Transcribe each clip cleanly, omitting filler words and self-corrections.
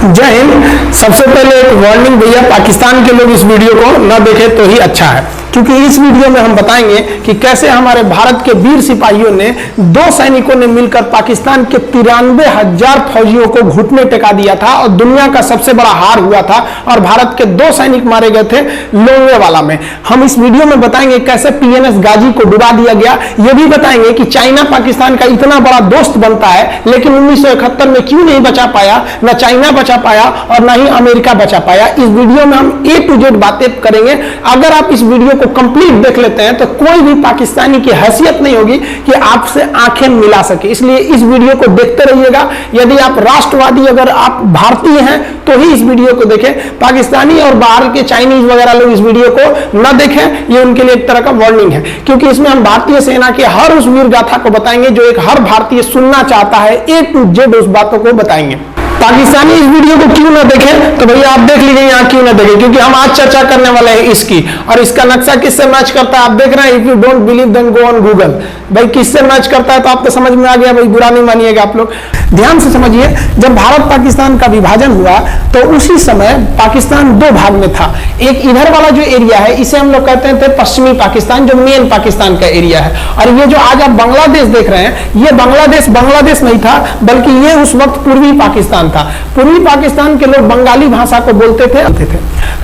जय हिंद। सबसे पहले एक वार्निंग भैया, पाकिस्तान के लोग इस वीडियो को न देखें तो ही अच्छा है, क्योंकि इस वीडियो में हम बताएंगे कि कैसे हमारे भारत के वीर सिपाहियों ने दो सैनिकों ने मिलकर पाकिस्तान के 93,000 फौजियों को घुटने टेका दिया था और दुनिया का सबसे बड़ा हार हुआ था और भारत के 2 सैनिक मारे गए थे लोंगेवाला में। हम इस वीडियो में बताएंगे कैसे PNS गाजी को डुबा दिया गया। यह भी बताएंगे कि चाइना पाकिस्तान का इतना बड़ा दोस्त बनता है लेकिन 1971 में क्यों नहीं बचा पाया, न चाइना बचा पाया और न ही अमेरिका बचा पाया। इस वीडियो में हम A to Z बातें करेंगे। अगर आप इस वीडियो को कंप्लीट देख लेते हैं तो कोई भी पाकिस्तानी की हैसियत नहीं होगी कि आपसे आंखें मिला सके, इसलिए इस वीडियो को देखते रहिएगा। यदि आप राष्ट्रवादी, अगर आप भारतीय हैं तो ही इस वीडियो को देखें। पाकिस्तानी और बाहर के चाइनीज वगैरह लोग इस वीडियो को न देखें, ये उनके लिए एक तरह का वार्निंग है, क्योंकि इसमें हम भारतीय सेना के हर उस वीर गाथा को बताएंगे जो एक हर भारतीय सुनना चाहता है। A to Z उस बातों को बताएंगे। पाकिस्तानी इस वीडियो को क्यों ना देखें तो भैया आप देख लीजिए यहाँ क्यों ना देखें, क्योंकि हम आज चर्चा करने वाले हैं इसकी, और इसका नक्शा किससे मैच करता है आप देख रहे हैं। If you don't believe then go on Google. भाई किससे मैच करता है तो आपको समझ में आ गया, भाई बुरा नहीं मानिएगा आप लोग। ध्यान से समझिए, जब भारत पाकिस्तान का विभाजन हुआ तो उसी समय पाकिस्तान 2 भाग में था। एक इधर वाला जो एरिया है इसे हम लोग कहते थे पश्चिमी पाकिस्तान, जो मेन पाकिस्तान का एरिया है, और ये जो आज आप बांग्लादेश देख रहे हैं ये बांग्लादेश नहीं था, बल्कि ये उस वक्त पूर्वी पाकिस्तान था। पूर्वी पाकिस्तान के लोग बंगाली भाषा को बोलते थे।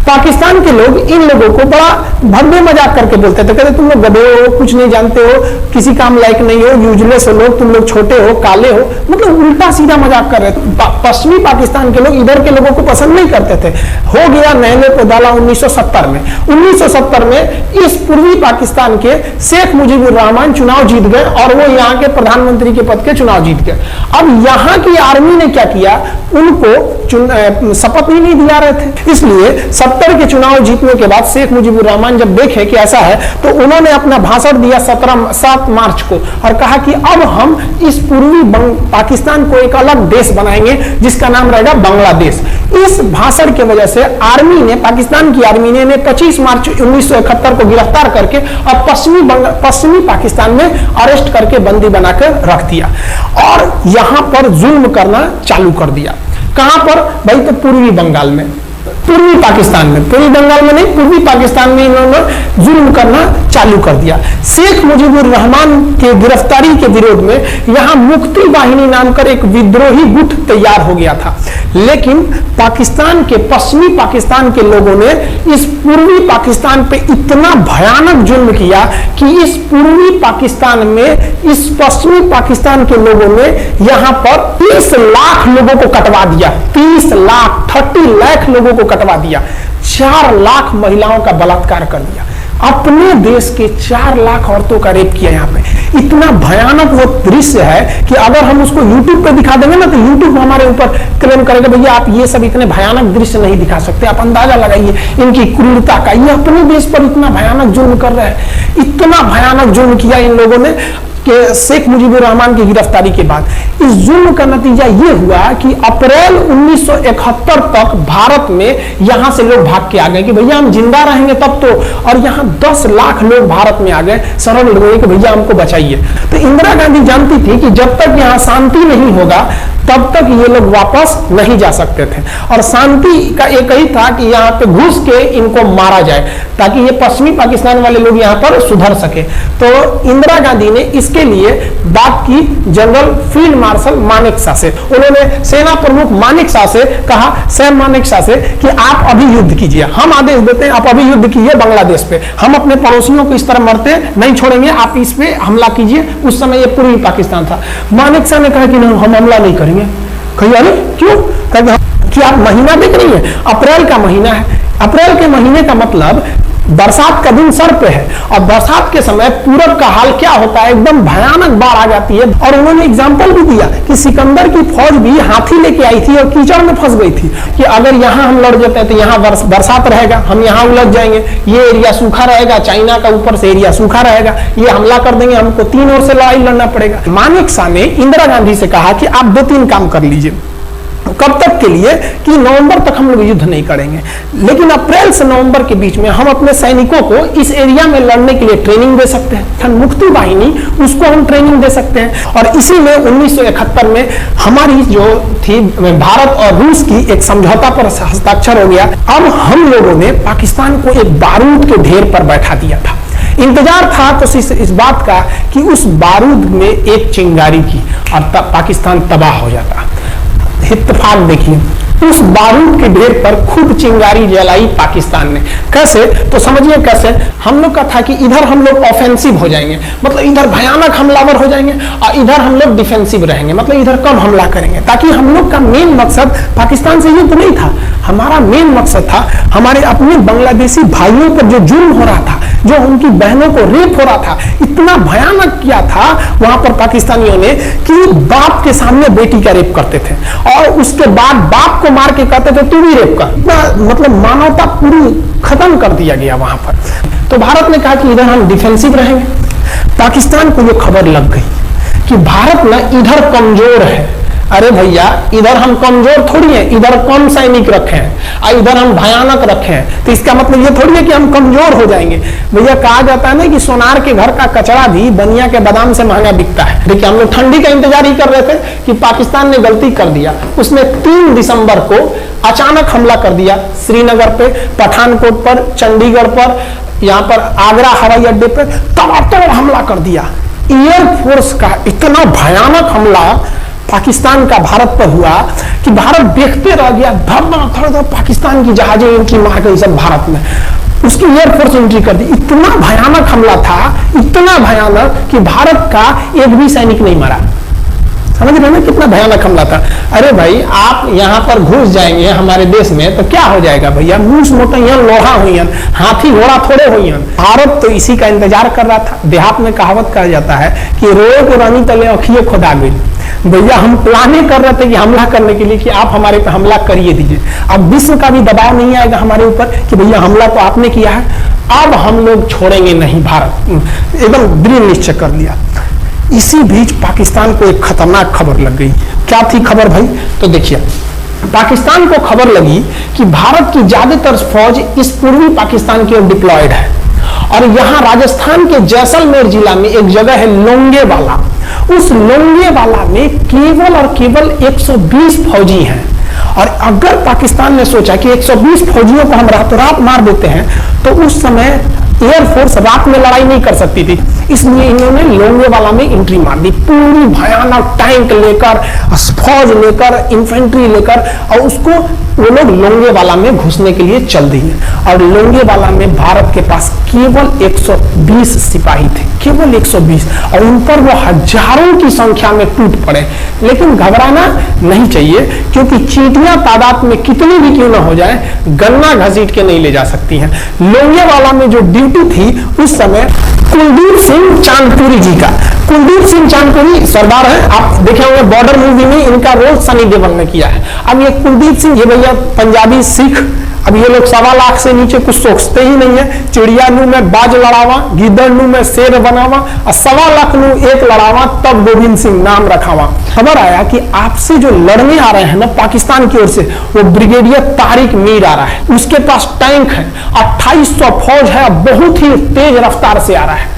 पाकिस्तान के लोग इन लोगों को बड़ा भव्य मजाक करके बोलते थे, कहते तुम लोग गधे हो, कुछ नहीं जानते हो, किसी काम लायक नहीं हो, यूजलेस हो लोग, तुम लोग छोटे हो, काले हो, मतलब उल्टा सीधा मजाक कर रहे थे। पश्चिमी पाकिस्तान के लोग इधर के लोगों को पसंद नहीं करते थे। हो गया नहले को दाला 1970 में। 1970 में इस पूर्वी पाकिस्तान के शेख मुजीबुर रहमान चुनाव जीत गए और वो यहाँ के प्रधानमंत्री के पद के चुनाव जीत गए। अब यहाँ की आर्मी ने क्या किया, उनको शपथ ही नहीं दिला रहे थे, इसलिए 70 के चुनाव जीतने के बाद शेख मुजीबुर रहमान जब देखे कि ऐसा है तो उन्होंने अपना भाषण दिया 7 मार्च को और कहा कि अब हम इस पूर्वी पाकिस्तान को एक अलग देश बनाएंगे जिसका नाम रहेगा बांग्लादेश। इस भाषण की वजह से आर्मी ने, पाकिस्तान की आर्मी ने 25 मार्च 1971 को गिरफ्तार करके और पश्चिमी पाकिस्तान में अरेस्ट करके बंदी बनाकर रख दिया और यहां पर जुल्म करना चालू कर दिया। कहां पर भाई, तो पूर्वी बंगाल में, पूर्वी पाकिस्तान में, पूर्वी बंगाल में नहीं, पूर्वी पाकिस्तान में इन्होंने जुल्म करना चालू कर दिया। शेख मुजीबुर रहमान के गिरफ्तारी के विरोध में यहां मुक्ति वाहिनी नाम कर एक विद्रोही गुट तैयार हो गया था, लेकिन पाकिस्तान के, पश्चिमी पाकिस्तान के लोगों ने इस पूर्वी पाकिस्तान पे इतना भयानक जुल्म किया कि इस पूर्वी पाकिस्तान में, इस पश्चिमी पाकिस्तान के लोगों ने यहां पर 30 लाख लोगों को कटवा दिया। 30 लाख लोगों को कटवा दिया। 4 लाख महिलाओं का बलात्कार कर दिया। अपने देश के 4 लाख औरतों का रेप किया। यहाँ पे इतना भयानक वो दृश्य है कि अगर हम उसको YouTube पे दिखा देंगे ना तो YouTube हमारे ऊपर क्लेम करेगा, भैया आप ये सब इतने भयानक दृश्य नहीं दिखा सकते। आप अंदाजा लगाइए इनकी क्रूरता का। ये अपने देश पर इतना भयानक जुल्म कर रहे हैं, इतना भयानक जुल्म किया इन लोगों ने कि शेख मुजीबुर रहमान की गिरफ्तारी के बाद इस जुल्म का नतीजा यह हुआ कि अप्रैल 1971 तक भारत में यहां से लोग भाग के आ गए कि भैया हम जिंदा रहेंगे तब तो, और यहां 10 लाख लोग भारत में आ गए शरण लिए कि भैया हमको बचाइए। तो इंदिरा गांधी जानती थी कि जब तक यहां शांति नहीं होगा तब तक ये लोग वापस नहीं जा सकते थे, और शांति का एक ही था कि यहाँ पे घुस के इनको मारा जाए ताकि ये पश्चिमी पाकिस्तान वाले लोग यहाँ पर सुधर सके। तो इंदिरा गांधी ने इसके लिए बात की जनरल फील्ड मार्शल मानेकशॉ से। उन्होंने सेना प्रमुख मानेकशॉ से कहा, सैम मानेकशॉ से, कि आप अभी युद्ध कीजिए, हम आदेश देते हैं आप अभी युद्ध कीजिए बांग्लादेश पे, हम अपने पड़ोसियों को इस तरह मरते नहीं छोड़ेंगे, आप इस पे हमला कीजिए। उस समय ये पूर्वी पाकिस्तान था। मानेकशॉ ने कहा कि नहीं, हम हमला नहीं करेंगे। कही अरे क्यों? कि आप महीना देख रही है, अप्रैल का महीना है। अप्रैल के महीने का मतलब बरसात का दिन सर पे है, और बरसात के समय पूरब का हाल क्या होता है, एकदम भयानक बाढ़ आ जाती है। और उन्होंने एग्जाम्पल भी दिया कि सिकंदर की फौज भी हाथी लेके आई थी और कीचड़ में फंस गई थी कि अगर यहाँ हम लड़ जाते हैं तो यहाँ बरसात रहेगा, हम यहाँ उलझ जाएंगे, ये एरिया सूखा रहेगा, चाइना का ऊपर से एरिया सूखा रहेगा, ये हमला कर देंगे, हमको 3 ओर से लड़ाई लड़ना पड़ेगा। मानेकशॉ ने इंदिरा गांधी से कहा कि आप 2-3 काम कर लीजिए। कब तक के लिए कि नवंबर तक हम लोग युद्ध नहीं करेंगे, लेकिन अप्रैल से नवंबर के बीच में हम अपने सैनिकों को इस एरिया में लड़ने के लिए ट्रेनिंग दे सकते हैं। मुक्ति वाहिनी उसको हम ट्रेनिंग दे सकते हैं। और इसी में 1971 में हमारी जो थी भारत और रूस की एक समझौता पर हस्ताक्षर हो गया। अब हम लोगों ने पाकिस्तान को एक बारूद के ढेर पर बैठा दिया था। इंतजार था तो इस बात का कि उस बारूद में एक चिंगारी की और तब पाकिस्तान तबाह हो जाता। इत्तेफाक देखिए, उस बारूद के ढेर पर खूब चिंगारी जलाई पाकिस्तान ने। कैसे? तो समझिए कैसे। हम लोग का था कि इधर हम लोग ऑफेंसिव हो जाएंगे, मतलब इधर भयानक हमलावर हो जाएंगे, और इधर हम लोग डिफेंसिव रहेंगे, मतलब इधर कम हमला करेंगे, ताकि हम लोग का मेन मकसद पाकिस्तान से युद्ध नहीं था। हमारा मेन मकसद था हमारे अपने बांग्लादेशी भाइयों पर जो जुल्म हो रहा था, जो उनकी बहनों को रेप हो रहा था, इतना भयानक किया था वहां पर पाकिस्तानियों ने कि बाप के सामने बेटी का रेप करते थे और उसके बाद बाप को मार के कहते थे तू भी रेप कर। मतलब मानवता पूरी खत्म कर दिया गया वहां पर। तो भारत ने कहा कि इधर हम डिफेंसिव रहेंगे। पाकिस्तान को ये खबर लग गई कि भारत ना इधर कमजोर है। अरे भैया, इधर हम कमजोर थोड़ी हैं, इधर कम सैनिक रखे हैं और इधर हम भयानक रखे हैं, तो इसका मतलब ये थोड़ी है कि हम कमजोर हो जाएंगे। भैया, कहा जाता है ना कि सोनार के घर का कचरा भी बनिया के बादाम से महंगा बिकता है। देखिए, हम लोग ठंडी का इंतजार ही कर रहे थे कि पाकिस्तान ने गलती कर दिया। उसने 3 दिसंबर को अचानक हमला कर दिया श्रीनगर पे, पठानकोट पर, चंडीगढ़ पर, यहाँ पर आगरा हवाई अड्डे पर तबातोड़ हमला कर दिया। एयरफोर्स का इतना भयानक हमला पाकिस्तान का भारत पर हुआ कि भारत देखते रह गया। धड़ पाकिस्तान की जहाजें एंट्री मार गई सब भारत में, उसकी एयरफोर्स एंट्री कर दी। इतना भयानक हमला था, इतना भयानक कि भारत का एक भी सैनिक नहीं मरा। समझ रहे ना कितना भयानक हमला था। अरे भाई, आप यहाँ पर घुस जाएंगे हमारे देश में तो क्या हो जाएगा भैया? मूस मोटैयन लोहा हुईन, हाथी घोड़ा थोड़े हुईन। भारत तो इसी का इंतजार कर रहा था। देहात में कहावत कहा जाता है कि रोए को रानी तले अखिए खुदा गई। भैया, हम प्लानिंग कर रहे थे कि हमला करने के लिए कि आप हमारे पे हमला करिए दीजिए। अब विश्व का भी दबाव नहीं आएगा हमारे ऊपर कि भैया हमला तो आपने किया है, अब हम लोग छोड़ेंगे नहीं। भारत एकदम दृढ़ निश्चय कर लिया। इसी बीच पाकिस्तान को एक खतरनाक खबर लग गई। क्या थी खबर भाई? तो देखिए, पाकिस्तान को खबर लगी कि भारत की ज्यादातर फौज इस पूर्वी पाकिस्तान की ओर डिप्लॉयड है और यहाँ राजस्थान के जैसलमेर जिला में एक जगह है लोंगेवाला। उस लोंगेवाला में केवल और केवल 120 फौजी हैं। और अगर पाकिस्तान ने सोचा कि 120 फौजियों को हम रातों रात मार देते हैं तो उस समय एयरफोर्स रात में लड़ाई नहीं कर सकती थी, इसलिए इन्होंने लोंगेवाला में एंट्री मार दी। पूरी भयानक टैंक लेकर, फौज लेकर, इन्फेंट्री लेकर, और उसको वो लोग लोंगेवाला में घुसने के लिए चल दिए। और लोंगेवाला में भारत के पास केवल 120 सिपाही थे, केवल 120, और उन पर वो हजारों की संख्या में टूट पड़े। लेकिन घबराना नहीं चाहिए, क्योंकि चींटियां तादाद में कितनी भी क्यों ना हो जाए, गन्ना घसीट के नहीं ले जा सकती हैं। लोंगेवाला में जो ड्यूटी थी उस समय कुलदीप सिंह चांदपुरी जी का। कुलदीप सिंह चांदपुरी सरदार है, आप देखे होंगे बॉर्डर मूवी में इनका रोल सनी देओल ने किया है। अब ये कुलदीप सिंह, ये भैया पंजाबी सिख, अब ये लोग 1.25 लाख से नीचे कुछ सोचते ही नहीं है। चिड़िया नू में बाज लड़ावा, गिद्दड़ नू में शेर बनावा, और 1.25 लाख नू एक लड़ावा, तब गोविंद सिंह नाम रखावा। खबर आया कि आपसे जो लड़ने आ रहे हैं ना पाकिस्तान की ओर से, वो ब्रिगेडियर तारिक मीर आ रहा है। उसके पास टैंक है, 2800 फौज है, बहुत ही तेज रफ्तार से आ रहा है।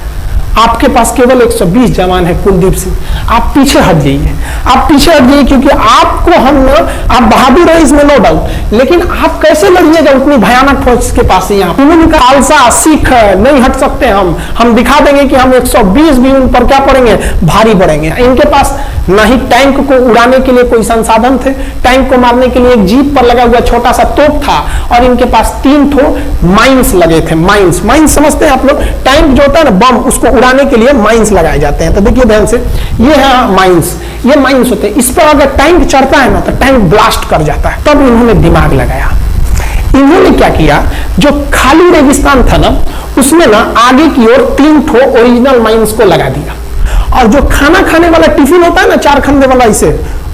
आपके पास केवल 120 जवान है कुलदीप सिंह, आप पीछे हट जाइए, आप पीछे हट जाइए, क्योंकि आपको हम ना, आप बहादुर हैं इसमें नो डाउट, लेकिन आप कैसे लड़िएगा उतनी भयानक फौज के पास? यहाँ उन्होंने कहा खालसा सिख नहीं हट सकते, हम दिखा देंगे कि हम 120 भी उन पर क्या पड़ेंगे, भारी पड़ेंगे। इनके पास ना ही टैंक को उड़ाने के लिए कोई संसाधन थे, टैंक को मारने के लिए एक जीप पर लगा हुआ छोटा सा तोप था, और इनके पास 3 ठो माइंस लगे थे। माइंस समझते हैं आप लोग? टैंक जो होता है ना, बम, उसको उड़ाने के लिए माइंस लगाए जाते हैं। तो देखिए ध्यान से, ये है माइंस, ये माइंस होते हैं। इस पर अगर टैंक चढ़ता है ना तो टैंक ब्लास्ट कर जाता है। तब इन्होंने दिमाग लगाया। इन्होंने क्या किया, जो खाली रेगिस्तान था ना, उसमें ना आगे की ओर 3 ठो ओरिजिनल माइंस को लगा दिया, और जो खाना खाने वाला टिफिन होता है ना 4 खंडे वाला, इसे,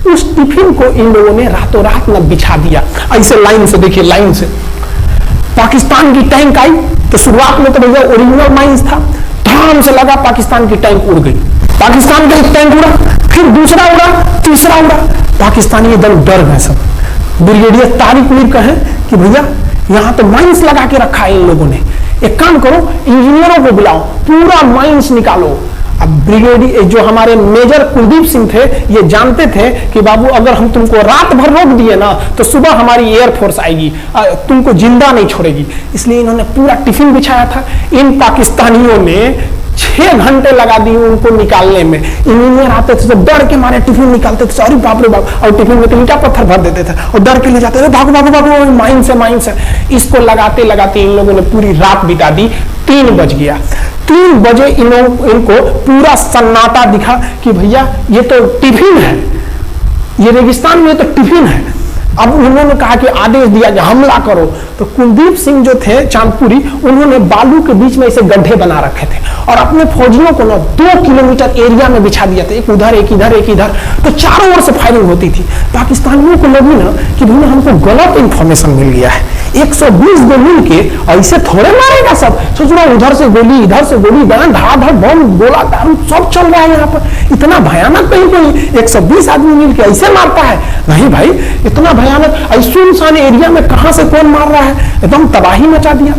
उस टिफिन को इन लोगों ने रातों रात ना बिछा दिया। ऐसे लाइन से, देखिए लाइन से। पाकिस्तान की टैंक आई तो शुरुआत में तो भैया ओरिजिनल माइंस था, धाम से लगा, पाकिस्तान की टैंक उड़ गई। पाकिस्तान का एक टैंक उड़ा, फिर दूसरा उड़ा, तीसरा उड़ा। पाकिस्तानी एकदम डर गए सब। ब्रिगेडियर तारिक मीर कहें कि भैया यहां तो माइंस लगा के रखा है इन लोगों ने, एक काम करो इंजीनियरों को बुलाओ, पूरा माइंस निकालो। अब ब्रिगेडियर जो हमारे मेजर कुलदीप सिंह थे ये जानते थे कि बाबू अगर हम तुमको रात भर रोक दिए ना तो सुबह हमारी एयरफोर्स आएगी, तुमको जिंदा नहीं छोड़ेगी, इसलिए इन्होंने पूरा टिफिन बिछाया था। इन पाकिस्तानियों ने 6 घंटे लगा दिए उनको निकालने में। इंजीनियर आते थे तो डर के मारे टिफिन निकालते थे, अरे बाप रे बाप, और टिफिन में तो ईंटा पत्थर भर देते थे और डर के ले जाते थे, भागो भागो भागो, माइंस है माइंस है। इसको लगाते लगाते इन लोगों ने पूरी रात बिता दी। 3 बज गया, 3 बजे इनको पूरा सन्नाटा दिखा कि भैया ये तो टिफिन है, ये रेगिस्तान में तो टिफिन है। अब उन्होंने कहा कि आदेश दिया कि हमला करो, तो कुलदीप सिंह जो थे चांदपुरी, उन्होंने बालू के बीच में ऐसे गड्ढे बना रखे थे और अपने फौजियों को ना 2 किलोमीटर एरिया में बिछा दिया था, एक उधर एक इधर एक इधर, तो चारों ओर से फायरिंग होती थी। पाकिस्तानियों को लगी ना कि भैया हमको गलत इंफॉर्मेशन मिल गया है, 120 गो मिल के ऐसे थोड़े मारेगा सब, सोच रहा उधर से गोली इधर से गोली, धार बम गोला दारू सब चल रहा है यहाँ पर, इतना भयानक कहीं कोई 120 आदमी मिल के ऐसे मारता है? नहीं भाई, इतना भयानक सुनसान एरिया में कहां से कौन मार रहा है, एकदम तबाही मचा दिया।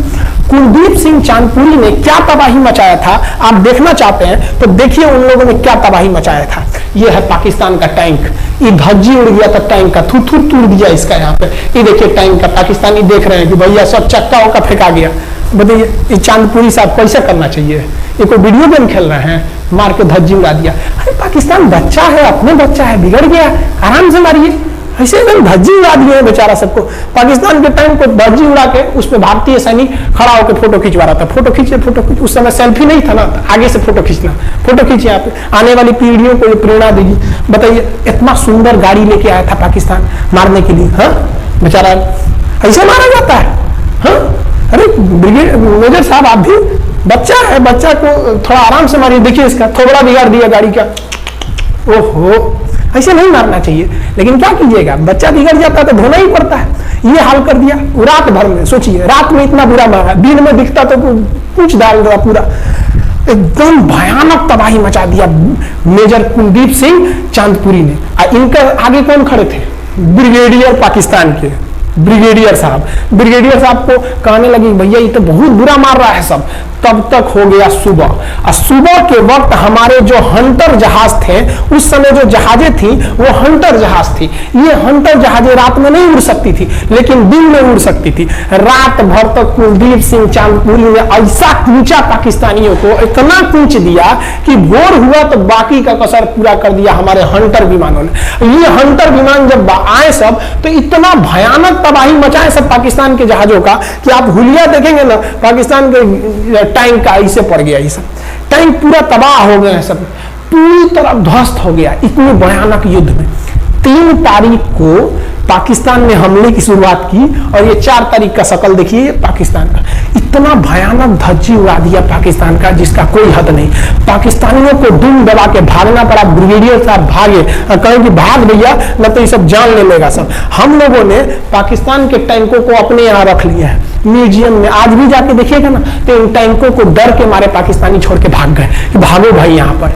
कुलदीप सिंह चांदपुरी ने क्या तबाही मचाया था आप देखना चाहते हैं तो देखिए उन लोगों ने क्या तबाही मचाया था। यह है पाकिस्तान का टैंक, ये धज्जी उड़ गया था टैंक का, थूथू तोड़ दिया इसका यहाँ पे। ये देखिए टैंक का, पाकिस्तानी देख रहे हैं कि भैया सब चक्का वक्का फेंका गया। बताइए ये चांदपुरी साहब कैसा करना चाहिए? ये कोई वीडियो गेम खेल रहे हैं, मार के धज्जी उड़ा दिया। अरे पाकिस्तान बच्चा है, अपने बच्चा है, बिगड़ गया, आराम से मारिए। ऐसे एकदम धज्जी उड़ा दिए बेचारा सबको। पाकिस्तान के टाइम को धज्जी उड़ा के उस पर भारतीय सैनिक खड़ा होकर फोटो खिंचवा रहा था, फोटो खींच, उस समय सेल्फी नहीं था ना, आगे से फोटो खींचना, फोटो खींचे, यहाँ पे आने वाली पीढ़ियों को ये प्रेरणा देगी। बताइए इतना सुंदर गाड़ी लेके आया था पाकिस्तान मारने के लिए, हाँ बेचारा ऐसे मारा जाता है? हाँ अरे मेजर साहब आप भी बच्चा है, बच्चा को थोड़ा आराम से मारिए। देखिए इसका थोबड़ा बिगाड़ दिया गाड़ी का, ओहो ऐसे नहीं मारना चाहिए, लेकिन क्या कीजिएगा, बच्चा बिगड़ जाता है तो धोना ही पड़ता है। ये हाल कर दिया रात भर में, सोचिए रात में इतना बुरा मारा, दिन में दिखता तो कुछ डाल रहा, पूरा एकदम भयानक तबाही मचा दिया मेजर कुलदीप सिंह चांदपुरी ने। इनका आगे कौन खड़े थे? ब्रिगेडियर पाकिस्तान के ब्रिगेडियर साहब को कहने लगी भैया ये तो बहुत बुरा मार रहा है सब। तब तक हो गया सुबह, और सुबह के वक्त हमारे जो हंटर जहाज थे, उस समय जो जहाजें थी वो हंटर जहाज थी। ये हंटर जहाजें रात में नहीं उड़ सकती थी लेकिन दिन में उड़ सकती थी। रात भर तक कुलदीप सिंह चांदपुरी ने ऐसा कूचा पाकिस्तानियों को, इतना कूच दिया कि भोर हुआ तो बाकी का कसर पूरा कर दिया हमारे हंटर विमानों ने। ये हंटर विमान जब आए सब तो इतना भयानक तबाही मचाए सब पाकिस्तान के जहाजों का कि आप हुलिया देखेंगे ना पाकिस्तान के टैंक का ऐसे पड़ गया, ये सब टैंक पूरा तबाह हो गया, सब पूरी तरह ध्वस्त हो गया इतने भयानक युद्ध में। 3 तारीख को पाकिस्तान ने हमले की शुरुआत की और ये 4 तारीख का शकल देखिए पाकिस्तान का, इतना भयानक धज्जी उड़ा दिया पाकिस्तान का जिसका कोई हद नहीं। पाकिस्तानियों को दुम दबा के भागना पड़ा, ब्रिगेडियर साहब भागे, कहें कि भाग भैया न तो ये सब जान ले लेगा सब। हम लोगों ने पाकिस्तान के टैंकों को अपने यहाँ रख लिया है म्यूजियम में, आज भी जाके देखिएगा ना तो इन टैंकों को डर के मारे पाकिस्तानी छोड़ के भाग गए कि भागो भाई यहाँ पर।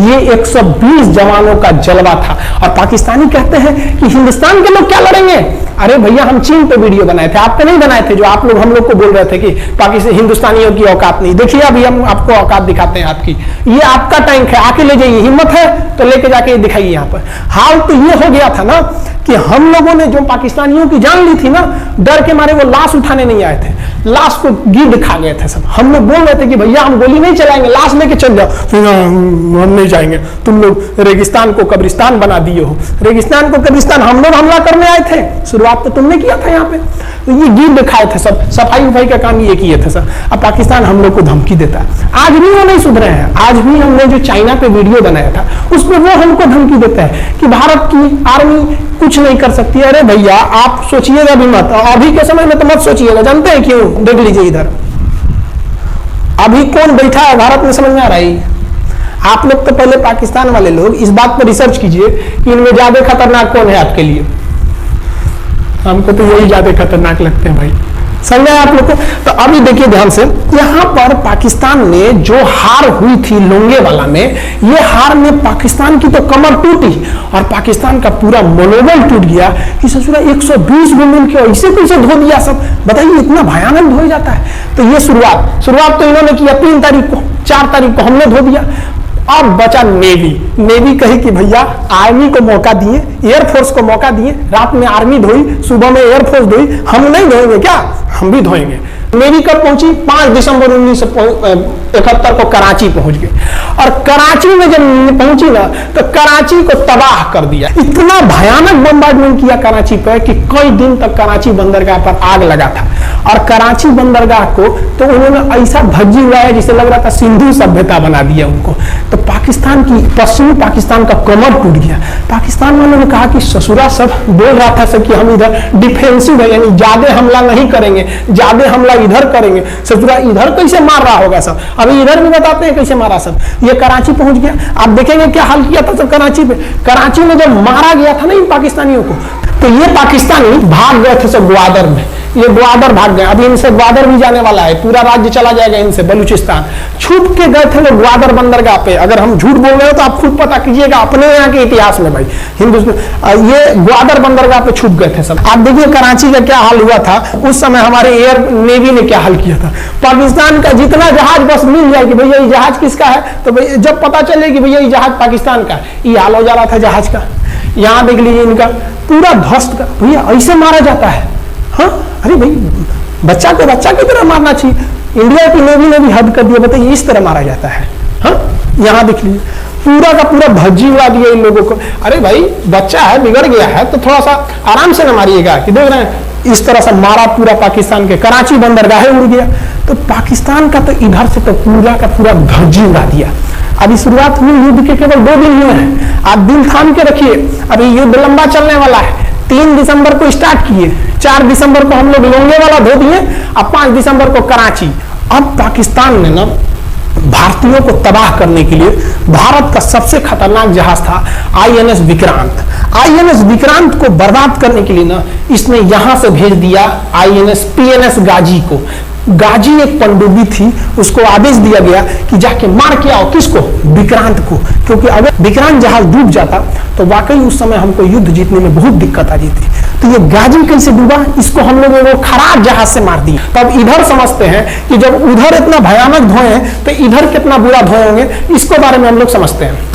ये 120 जवानों का जलवा था और पाकिस्तानी कहते हैं कि हिंदुस्तान के लोग क्या लड़ेंगे। अरे भैया हम चीन पे वीडियो बनाए थे, आप पे नहीं बनाए थे, जो आप लोग हम लोग को बोल रहे थे कि पाकिस्तान हिंदुस्तानियों की औकात नहीं। देखिए अभी हम आपको औकात दिखाते हैं आपकी, ये आपका टैंक है, आके ले जाइए, हिम्मत है तो लेके जाके दिखाइए यहाँ पर। हाल तो ये हो गया था ना कि हम लोगों ने जो पाकिस्तानियों की जान ली थी ना, डर के मारे वो लाश उठाने नहीं आए थे, लाश को गिद्ध खा गए थे सब। हम लोग बोल रहे थे कि भैया हम गोली नहीं चलाएंगे, लाश लेके चल जाओ, हम नहीं जाएंगे, तुम लोग रेगिस्तान को कब्रिस्तान बना दिए हो। रेगिस्तान को कब्रिस्तान हम लोग हमला करने आए थे, शुरुआत तो तुमने किया था यहाँ पे, तो ये गिद्ध खाए थे सब, सफाई उफाई का काम ये किए थे सब। अब पाकिस्तान हम लोग को धमकी देता है, आज भी वो नहीं सुधरे हैं। आज भी हमने जो चाइना पे वीडियो बनाया था उसमें वो हमको धमकी देता है कि भारत की आर्मी कुछ नहीं कर सकती। अरे भैया आप सोचिएगा भी मत, अभी के समय में तो मत सोचिएगा, जानते हैं क्यों? देख लीजिए इधर अभी कौन बैठा है भारत में, समझ में आ रहा है? आप लोग तो पहले पाकिस्तान वाले लोग इस बात पर रिसर्च कीजिए कि इनमें ज्यादा खतरनाक कौन है आपके लिए। हमको तो यही ज्यादा खतरनाक लगते हैं भाई, समझ आया आप लोग को? तो अभी देखिए ध्यान से, यहां पर पाकिस्तान ने जो हार हुई थी लोंगेवाला में, ये हार में पाकिस्तान की तो कमर टूटी और पाकिस्तान का पूरा मनोबल टूट गया कि ससुरा 120 गो मिल के ऐसे कैसे धो दिया सब, बताइए इतना भयानक धो जाता है। तो ये शुरुआत तो इन्होंने किया 3 तारीख को, 4 तारीख को हमने धो दिया। अब बचा नेवी कही कि भैया आर्मी को मौका दिए, एयरफोर्स को मौका दिए, रात में आर्मी धोई, सुबह में एयरफोर्स धोई, हम नहीं धोएंगे क्या, हम भी धोएंगे। नेवी कब पहुंची? 5 दिसंबर 1971 को कराची पहुंच गई और कराची में जब पहुंची ना तो कराची को तबाह कर दिया। इतना भयानक बम्बार्डमेंट किया कराची पर कि कई दिन तक कराची बंदरगाह पर आग लगा था और कराची बंदरगाह को तो उन्होंने ऐसा धज्जी उड़ाया जिसे लग रहा था सिंधु सभ्यता बना दिया उनको। तो पाकिस्तान की, पश्चिमी पाकिस्तान का कमर टूट गया। पाकिस्तान वालों ने कहा कि ससुरा सब बोल रहा था सब कि हम इधर डिफेंसिव है, यानी ज्यादा हमला नहीं करेंगे, ज्यादा हमला इधर करेंगे, ससुरा इधर कैसे मार रहा होगा सब। अभी इधर भी बताते हैं कैसे मारा सब। ये कराची पहुंच गया, आप देखेंगे क्या हाल किया था सब कराची पे। कराची में जब मारा गया था ना इन पाकिस्तानियों को, तो ये पाकिस्तानी भाग गए थे सब ग्वादर में, ये ग्वादर भाग गए। अभी इनसे ग्वादर भी जाने वाला है, पूरा राज्य चला जाएगा इनसे, बलूचिस्तान। छुप के गए थे लोग ग्वादर बंदरगाह पे। अगर हम झूठ बोल रहे हो तो आप खुद पता कीजिएगा अपने यहाँ के इतिहास में भाई, हिंदुस्तान ये ग्वादर बंदरगाह पे छुप गए थे सब। आप देखिए कराची का क्या हाल हुआ था उस समय, हमारे एयर नेवी ने क्या हाल किया था। पाकिस्तान का जितना जहाज बस मिल जाए कि भैया ये जहाज किसका है, तो भैया जब पता चले कि भैया ये जहाज पाकिस्तान का, ये हाल हो जा रहा था जहाज का। यहाँ देख लीजिए इनका पूरा ध्वस्त का, भैया ऐसे मारा जाता है। हाँ अरे भाई बच्चा की तरह मारना चाहिए। इंडिया की नेवी ने भी हद कर दिया, बताइए इस तरह मारा जाता है। हाँ यहाँ देख लीजिए पूरा का पूरा भज्जी उड़ा दिया इन लोगों को। अरे भाई बच्चा है, बिगड़ गया है तो थोड़ा सा आराम से न मारिएगा, कि देख रहे हैं इस तरह से मारा पूरा पाकिस्तान के कराची बंदरगाह उड़ गया। तो पाकिस्तान का तो इधर से तो पूरा का पूरा भज्जी उड़ा दिया। अभी शुरुआत हुई, युद्ध के केवल 2 दिन हुए हैं, आप दिल थाम के रखिए, अभी युद्ध लंबा चलने वाला है। 3 दिसंबर को स्टार्ट किए, 4 दिसंबर को हम लोग लोंगेवाला धो दिए, अब 5 दिसंबर को कराची। अब पाकिस्तान ने ना भारतीयों को तबाह करने के लिए भारत का सबसे खतरनाक जहाज था INS विक्रांत। INS विक्रांत को बर्बाद करने के लिए ना इसने यहां से भेज दिया INS PNS गाजी को। गाजी एक पनडुब्बी थी, उसको आदेश दिया गया कि जाके मार के आओ, किसको? विक्रांत को, क्योंकि अगर विक्रांत जहाज डूब जाता तो वाकई उस समय हमको युद्ध जीतने में बहुत दिक्कत आ जाती। तो ये गाजी कैसे डूबा, इसको हम लोग वो खराब जहाज से मार दिया। तब इधर समझते हैं कि जब उधर इतना भयानक धोए हैं तो इधर कितना बुरा धोए होंगे, इसको बारे में हम लोग समझते हैं।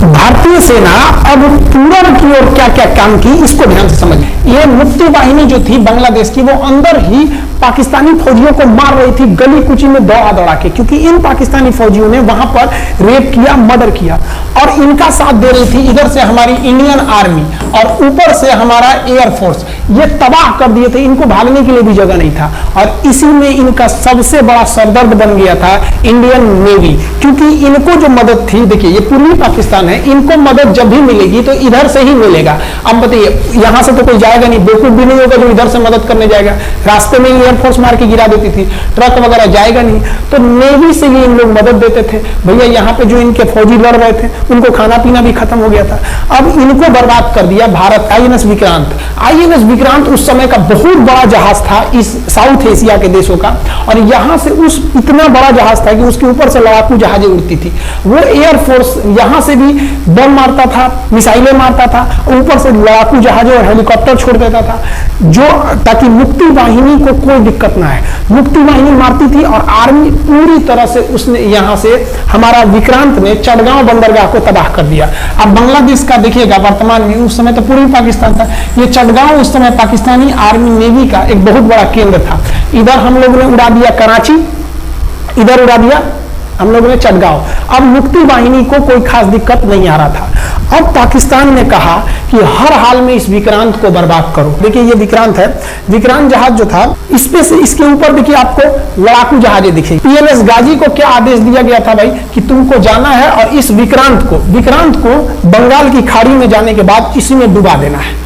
भारतीय सेना अब पूरब की ओर क्या क्या काम की, इसको ध्यान से समझें। ये मुक्ति वाहिनी जो थी बांग्लादेश की, वो अंदर ही पाकिस्तानी फौजियों को मार रही थी गली कुची में दौड़ा दौड़ा के, क्योंकि इन पाकिस्तानी फौजियों ने वहां पर रेप किया, मर्डर किया और इनका साथ दे रही थी इधर से हमारी इंडियन आर्मी और ऊपर से हमारा एयरफोर्स। ये तबाह कर दिए थे, इनको भागने के लिए भी जगह नहीं था और इसी में इनका सबसे बड़ा सरदर्द बन गया था इंडियन नेवी, क्योंकि इनको जो मदद थी, देखिए ये पूर्वी पाकिस्तान है, इनको मदद जब भी मिलेगी तो इधर से ही मिलेगा। अब बताइए यहां से तो कोई जाएगा नहीं, बेवकूफ भी नहीं होगा जो इधर से मदद करने जाएगा, रास्ते में एयरफोर्स मार के गिरा देती थी, ट्रक वगैरह जाएगा नहीं, तो नेवी से ही इन लोग मदद देते थे। भैया यहाँ पे जो इनके फौजी लड़ रहे थे उनको खाना पीना भी खत्म हो गया था। अब इनको बर्बाद कर दिया भारत। INS विक्रांत, INS विक्रांत उस समय का बहुत बड़ा जहाज था इस साउथ एशिया के देशों का, और यहाँ से उस इतना बड़ा जहाज था कि उसके ऊपर से लड़ाकू जहाजें उड़ती थी। वो एयरफोर्स यहाँ से भी बम मारता था, मिसाइलें मारता था, ऊपर से लड़ाकू जहाजें और हेलीकॉप्टर छोड़ देता था, जो ताकि मुक्ति वाहिनी को कोई दिक्कत ना है। मुक्ति वाहिनी मारती थी और आर्मी पूरी तरह से उसने यहाँ से हमारा विक्रांत ने चटगांव बंदरगाह को तबाह कर दिया। अब बांग्लादेश का देखिएगा वर्तमान में, उस समय तो पूर्वी पाकिस्तान था, ये चटगांव उस समय पाकिस्तानी आर्मी नेवी का एक बहुत बड़ा केंद्र था। इधर हम लोगों ने उड़ा दिया कराची, इधर उड़ा दिया हम लोगों ने चटगांव। अब मुक्ति वाहिनी को कोई खास दिक्कत नहीं आ रहा था। अब पाकिस्तान ने कहा कि हर हाल में इस विक्रांत को बर्बाद करो। देखिए ये विक्रांत है, विक्रांत जहाज जो था इसपे से इसके ऊपर देखिए आपको लड़ाकू जहाजें दिखेगी। PNS गाजी को क्या आदेश दिया गया था भाई कि तुमको जाना है और इस विक्रांत को बंगाल की खाड़ी में जाने के बाद इसी में डुबा देना है।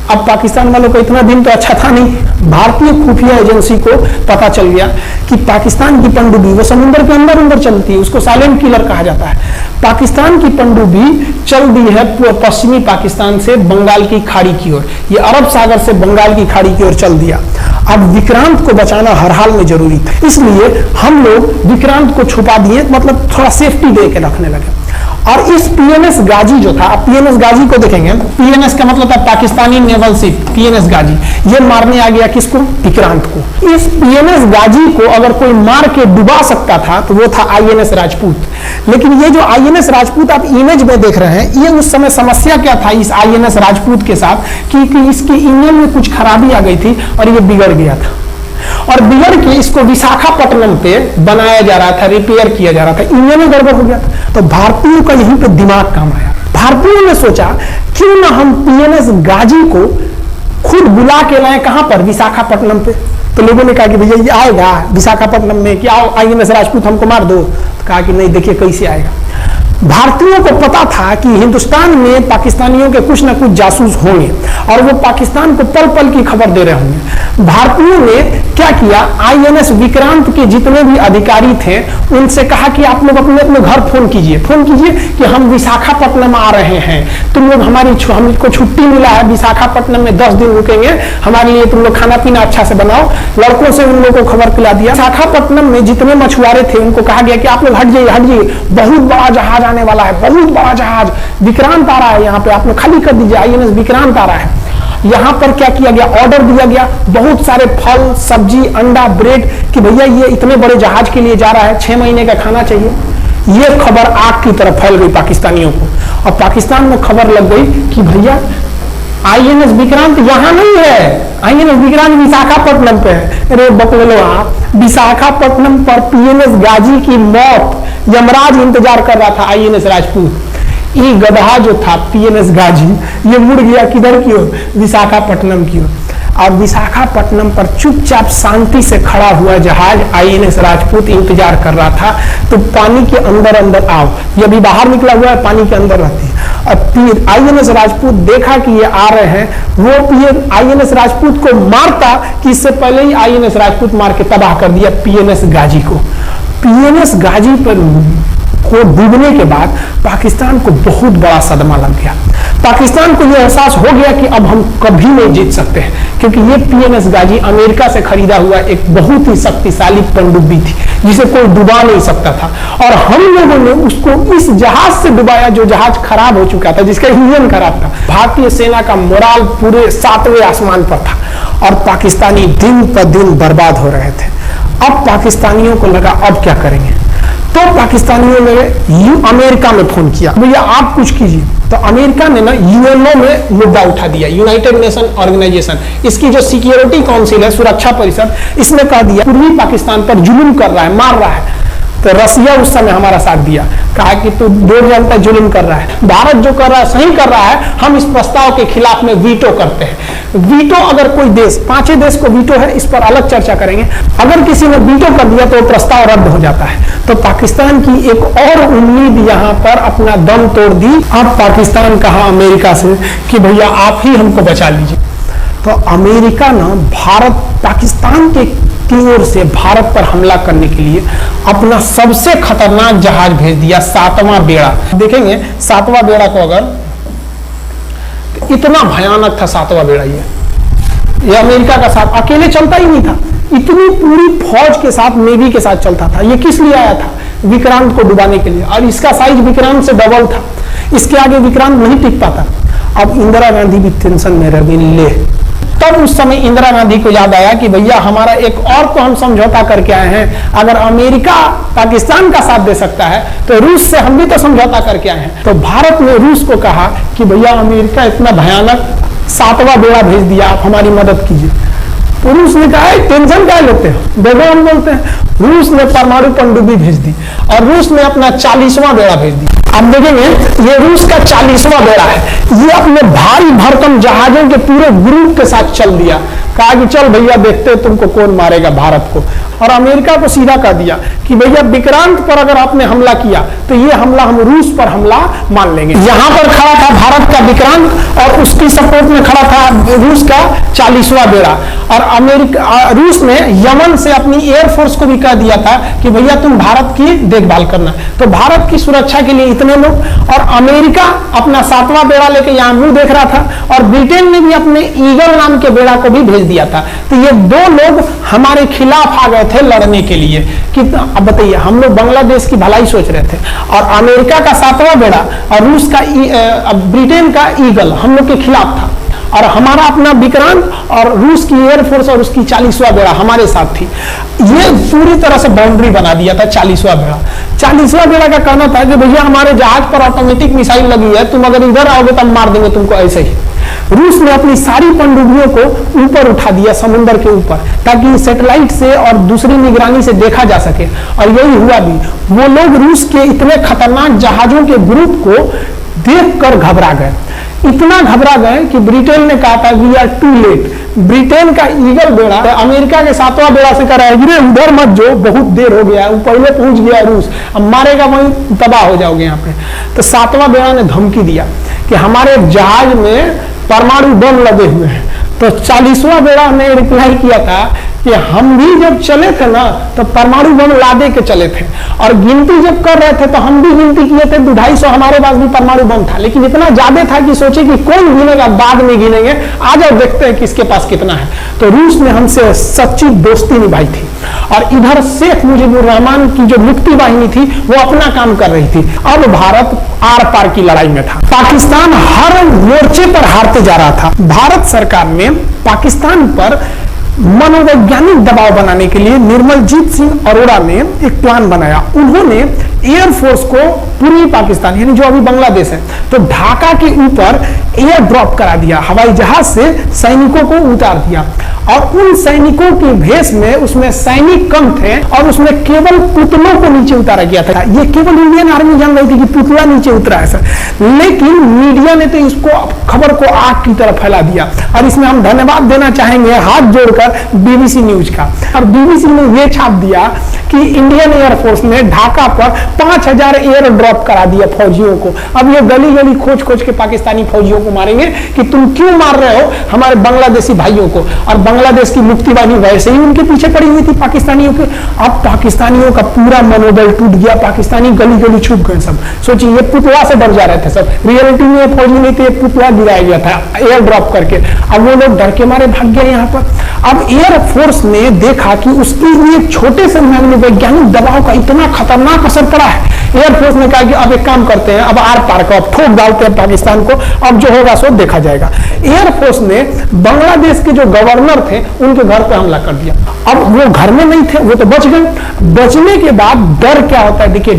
अब पाकिस्तान वालों को इतना दिन तो अच्छा था नहीं, भारतीय खुफिया एजेंसी को पता चल गया कि पाकिस्तान की पनडुब्बी वो समुद्र के अंदर अंदर चलती है, उसको साइलेंट किलर कहा जाता है। पाकिस्तान की पनडुब्बी चल दी है पश्चिमी पाकिस्तान से बंगाल की खाड़ी की ओर, ये अरब सागर से बंगाल की खाड़ी की ओर चल दिया। अब विक्रांत को बचाना हर हाल में जरूरी था, इसलिए हम लोग विक्रांत को छुपा दिए, मतलब थोड़ा सेफ्टी दे के रखने लगे। और इस पीएनएस गाजी जो था, अब पीएनएस गाजी को देखेंगे, पीएनएस का मतलब था पाकिस्तानी नेवल शिप, पीएनएस गाजी, ये मारने आ गया किसको? विक्रांत को। इस पीएनएस गाजी को अगर कोई मार के डुबा सकता था तो वो था आईएनएस राजपूत। लेकिन ये जो आईएनएस राजपूत आप इमेज में देख रहे हैं, ये उस समय समस्या क्या था इस आईएनएस राजपूत के साथ कि इसके इंजन में कुछ खराबी आ गई थी और ये बिगड़ गया था, और बिगड़ के इसको विशाखापट्टनम पे बनाया जा रहा था, रिपेयर किया जा रहा था, इंजन में गड़बड़ हो गया था। तो भारतीयों का यहीं पे दिमाग काम आया। भारतीयों ने सोचा क्यों ना हम पीएनएस गाजी को खुद बुला के लाए, कहां पर? विशाखापट्टनम पे। तो लोगों ने कहा कि भैया ये आएगा विशाखापट्टनम में, कि आओ आईएनएस राजपूत हमको मार दो। तो कहा कि नहीं, देखिए कैसे आएगा। भारतीयों को पता था कि हिंदुस्तान में पाकिस्तानियों के कुछ ना कुछ जासूस होंगे और वो पाकिस्तान को पल पल की खबर दे रहे होंगे। भारतीयों ने क्या किया, आईएनएस विक्रांत के जितने भी अधिकारी थे उनसे कहा कि आप लोग अपने अपने घर फोन कीजिए कि हम विशाखापट्टनम आ रहे हैं, तुम लोग हमको छुट्टी मिला है, विशाखापट्टनम में 10 दिन रुकेंगे, हमारे लिए तुम लोग खाना पीना अच्छा से बनाओ। लड़कों से उन लोगों को खबर पिला दिया। विशाखापट्टनम में जितने मछुआरे थे उनको कहा गया कि आप लोग हट जाइए, बहुत बड़ा जहाज आने वाला है, बहुत बड़ा जहाज विक्रांत आ रहा है, यहाँ पे आप लोग खाली कर दीजिए, आईएनएस विक्रांत आ रहा है। यहां पर क्या किया गया, ऑर्डर दिया गया, बहुत सारे फल सब्जी अंडा ब्रेड, कि भैया ये इतने बड़े जहाज के लिए जा रहा है, 6 महीने का खाना चाहिए। ये खबर आग की तरफ फैल गई पाकिस्तानियों को, और पाकिस्तान में खबर लग गई कि भैया आईएनएस विक्रांत यहां नहीं है, आईएनएस विक्रांत विशाखापट्टनम पे है। अरे बकलो, आप विशाखापट्टनम पर पीएनएस गाजी की मौत यमराज इंतजार कर रहा था, आईएनएस राजपूत। ये गधा जो था पीएनएस गाजी, ये मुड़ गया किधर की ओर? विशाखापट्टनम की ओर। और विशाखापट्टनम पर चुपचाप शांति से खड़ा हुआ जहाज आईएनएस राजपूत इंतजार कर रहा था। तो पानी के अंदर अंदर आओ, ये अभी बाहर निकला हुआ है, पानी के अंदर रहती है। और आईएनएस राजपूत देखा कि ये आ रहे हैं, वो आईएनएस राजपूत को मारता कि इससे पहले ही आईएनएस राजपूत मार के तबाह कर दिया पीएनएस गाजी को। पीएनएस गाजी पर को डूबने के बाद पाकिस्तान को बहुत बड़ा सदमा लग गया। पाकिस्तान को यह एहसास हो गया कि अब हम कभी नहीं जीत सकते हैं, क्योंकि ये पीएनएस गाजी अमेरिका से खरीदा हुआ एक बहुत ही शक्तिशाली पनडुब्बी थी जिसे कोई डुबा नहीं सकता था, और हम लोगों ने उसको इस जहाज से डुबाया जो जहाज खराब हो चुका था, जिसका इंजन खराब था। भारतीय सेना का मोराल पूरे 7वें आसमान पर था और पाकिस्तानी दिन पर दिन बर्बाद हो रहे थे। अब पाकिस्तानियों को लगा अब क्या करेंगे, तो पाकिस्तानियों ने अमेरिका में फोन किया, भैया आप कुछ कीजिए। तो अमेरिका ने ना यूएनओ में मुद्दा उठा दिया, यूनाइटेड नेशन ऑर्गेनाइजेशन, इसकी जो सिक्योरिटी काउंसिल है, सुरक्षा परिषद, इसने कह दिया पूर्वी पाकिस्तान पर जुल्म कर रहा है, मार रहा है। तो रसिया उस समय हमारा साथ दिया, कहा कि तू 2 जनता जुल्म कर रहा है, भारत जो कर रहा है सही कर रहा है, हम इस प्रस्ताव के खिलाफ में वीटो करते हैं। वीटो अगर कोई देश, 5 देश को वीटो है, इस पर अलग चर्चा करेंगे, अगर किसी ने वीटो कर दिया तो प्रस्ताव रद्द हो जाता है। तो पाकिस्तान की एक और उम्मीद यहाँ पर अपना दम तोड़ दी। अब पाकिस्तान कहा अमेरिका से कि भैया आप ही हमको बचा लीजिए। तो अमेरिका ना पाकिस्तान की ओर से भारत पर हमला करने के लिए अपना सबसे खतरनाक जहाज भेज दिया, 7वां बेड़ा। देखेंगे 7वां बेड़ा को, अगर इतना भयानक था 7वां बेड़ा, ये अमेरिका का साथ अकेले चलता ही नहीं था, इतनी पूरी फौज के साथ, नेवी के साथ चलता था। ये किस लिए आया था? विक्रांत को डुबाने के लिए, और इसका साइज विक्रांत से डबल था, इसके आगे विक्रांत नहीं टिक पाता। अब इंदिरा गांधी भी टेंशन में रह गई। तब उस समय इंदिरा गांधी को याद आया कि भैया हमारा एक और तो हम समझौता करके आए हैं, अगर अमेरिका पाकिस्तान का साथ दे सकता है तो रूस से हम भी तो समझौता करके आए हैं। तो भारत ने रूस को कहा कि भैया अमेरिका इतना भयानक 7वां बेड़ा भेज दिया, आप हमारी मदद कीजिए। तो रूस ने कहा टेंशन क्या लेते हो, देखो हम बोलते हैं। रूस ने परमाणु पनडुब्बी भेज दी और रूस ने अपना 40वां बेड़ा भेज दिया। अब देखेंगे ये रूस का 40वां बेड़ा है, ये अपने भारी भरकम जहाजों के पूरे ग्रुप के साथ चल दिया, कहा कि चल भैया देखते तुमको कौन मारेगा भारत को। और अमेरिका को सीधा कर दिया कि भैया विक्रांत पर अगर आपने हमला किया तो ये हमला हम रूस पर हमला मान लेंगे। यहां पर खड़ा था भारत का विक्रांत और उसकी सपोर्ट में खड़ा था रूस का 40वां बेड़ा। और रूस ने यमन से अपनी एयरफोर्स को भी कह दिया था कि भैया तुम भारत की देखभाल करना। तो भारत की सुरक्षा के लिए इतने लोग, और अमेरिका अपना 7वां बेड़ा लेके यहाँ मुंह देख रहा था, और ब्रिटेन ने भी अपने ईगल नाम के बेड़ा को भी भेज दिया था। तो ये दो लोग हमारे खिलाफ आ गए थे लड़ने के लिए कि अब बताइए, हम लोग बांग्लादेश की भलाई सोच रहे थे, और अमेरिका का 7वां बेड़ा और रूस का ब्रिटेन का ईगल हम लोग के खिलाफ था, और हमारा अपना विक्रांत और रूस की एयरफोर्स और उसकी 40वां बेड़ा हमारे साथ थी। ये पूरी तरह से बाउंड्री बना दिया था 40वां बेड़ा। 40वां बेड़ा का कहना था कि भैया हमारे जहाज पर ऑटोमेटिक मिसाइल लगी है, तुम अगर इधर आओगे तो हम मार देंगे तुमको ऐसे ही। रूस ने अपनी सारी पनडुब्बियों को ऊपर उठा दिया समुद्र के ऊपर, ताकि सैटेलाइट से और दूसरी निगरानी से देखा जा सके, और यही हुआ भी। वो लोग रूस के इतने खतरनाक जहाजों के ग्रुप को देखकर घबरा गए, इतना घबरा गए कि ब्रिटेन ने कहा था we are too late. Britain का ईगल बेड़ा अमेरिका के 7वां बेड़ा से कर रहा है, उधर मत जो, बहुत देर हो गया, वो पहले पहुंच गया रूस, अब मारेगा वहीं तबाह हो जाओगे यहाँ पे। तो 7वां बेड़ा ने धमकी दिया कि हमारे जहाज में परमाणु बम लगे हुए हैं। तो 40वां बेड़ा ने रिप्लाई किया था कि हम भी जब चले थे ना तो परमाणु बम लादे के चले थे, और गिनती जब कर रहे थे तो हम भी गिनती किए थे 250 हमारे पास भी परमाणु बम था, लेकिन इतना ज्यादा था कि सोचे कि कौन गिनेगा, बाद में गिनेंगे, आ जाओ देखते हैं किसके पास कितना है। तो रूस ने हमसे सच्ची दोस्ती निभाई थी, और इधर शेख मुजीबुर रहमान की जो मुक्ति वाहिनी थी वो अपना काम कर रही थी। अब भारत आर पार की लड़ाई में था, पाकिस्तान हर मोर्चे पर हारते जा रहा था। भारत सरकार ने पाकिस्तान पर मनोवैज्ञानिक दबाव बनाने के लिए निर्मलजीत सिंह अरोड़ा ने एक प्लान बनाया। उन्होंने एयरफोर्स को पूर्वी पाकिस्तान यानी जो अभी बांग्लादेश है, तो ढाका के ऊपर एयर ड्रॉप करा दिया, हवाई जहाज से सैनिकों को उतार दिया, और उन सैनिकों के भेष में उसमें सैनिक कम थे, और उसमें केवल पुतलों को नीचे उतारा गया था। ये केवल इंडियन आर्मी जान रही थी कि पुतला नीचे उतरा है सर, लेकिन मीडिया ने तो इसको खबर को आग की तरह फैला दिया। और इसमें हम धन्यवाद देना चाहेंगे हाथ जोड़कर बीबीसी न्यूज का। और बीबीसी ने यह छाप दिया कि इंडियन एयरफोर्स ने ढाका पर 5000 एयर ड्रॉप करा दिया फौजियों को। अब ये गली गली खोज खोज के पाकिस्तानी फौजियों को मारेंगे कि तुम क्यों मार रहे हो हमारे बांग्लादेशी भाइयों को। और बांग्लादेश की मुक्ति वाहिनी वैसे ही उनके पीछे पड़ी हुई थी पाकिस्तानियों के। अब पाकिस्तानियों का पूरा मनोबल टूट गया, पाकिस्तानी गली गली छुप गए सब। सोचिए, ये पुतला से डर जा रहे थे सब, रियलिटी में फौजी नहीं थे, पुतला गिराया गया था एयर ड्रॉप करके। अब वो लोग डर के मारे भाग गए यहाँ पर। अब एयरफोर्स ने देखा कि उसके लिए छोटे से वैज्ञानिक दबाव का इतना खतरनाक असर पड़ा है। एयरफोर्स ने कहा कि अब एक काम करते हैं, अब आर पार का अब ठोक डालते हैं पाकिस्तान को, अब जो होगा सो देखा जाएगा। एयरफोर्स ने बांग्लादेश के जो गवर्नर थे उनके घर पर हमला कर दिया। अब वो घर में नहीं थे, वो तो बच गए। बचने के बाद डर क्या होता है, देखिए